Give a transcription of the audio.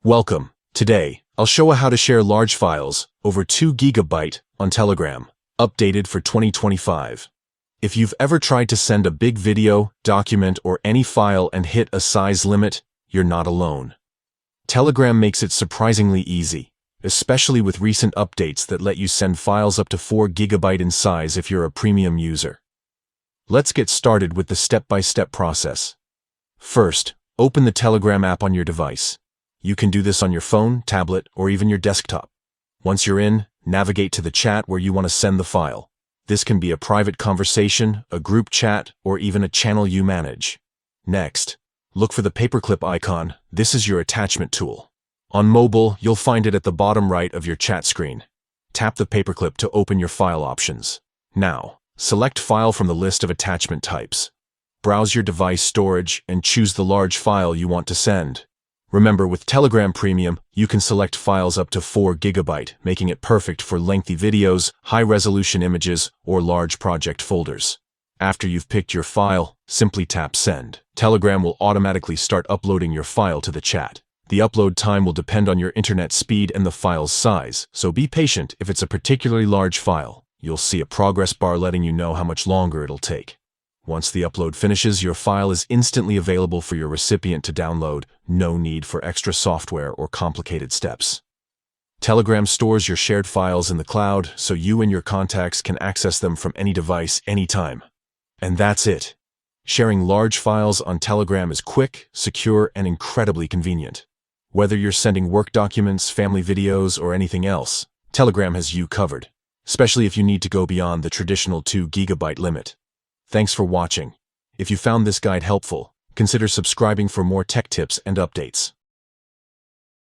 Welcome. Today, I'll show you how to share large files, over 2 GB, on Telegram, updated for 2025. If you've ever tried to send a big video, document, or any file and hit a size limit, you're not alone. Telegram makes it surprisingly easy, especially with recent updates that let you send files up to 4 GB in size if you're a premium user. Let's get started with the step-by-step process. First, open the Telegram app on your device. You can do this on your phone, tablet, or even your desktop. Once you're in, navigate to the chat where you want to send the file. This can be a private conversation, a group chat, or even a channel you manage. Next, look for the paperclip icon. This is your attachment tool. On mobile, you'll find it at the bottom right of your chat screen. Tap the paperclip to open your file options. Now, select File from the list of attachment types. Browse your device storage and choose the large file you want to send. Remember, with Telegram Premium, you can select files up to 4 GB, making it perfect for lengthy videos, high-resolution images, or large project folders. After you've picked your file, simply tap Send. Telegram will automatically start uploading your file to the chat. The upload time will depend on your internet speed and the file's size, so be patient if it's a particularly large file. You'll see a progress bar letting you know how much longer it'll take. Once the upload finishes, your file is instantly available for your recipient to download. No need for extra software or complicated steps. Telegram stores your shared files in the cloud, so you and your contacts can access them from any device, anytime. And that's it. Sharing large files on Telegram is quick, secure, and incredibly convenient. Whether you're sending work documents, family videos, or anything else, Telegram has you covered, especially if you need to go beyond the traditional 2 GB limit. Thanks for watching. If you found this guide helpful, consider subscribing for more tech tips and updates.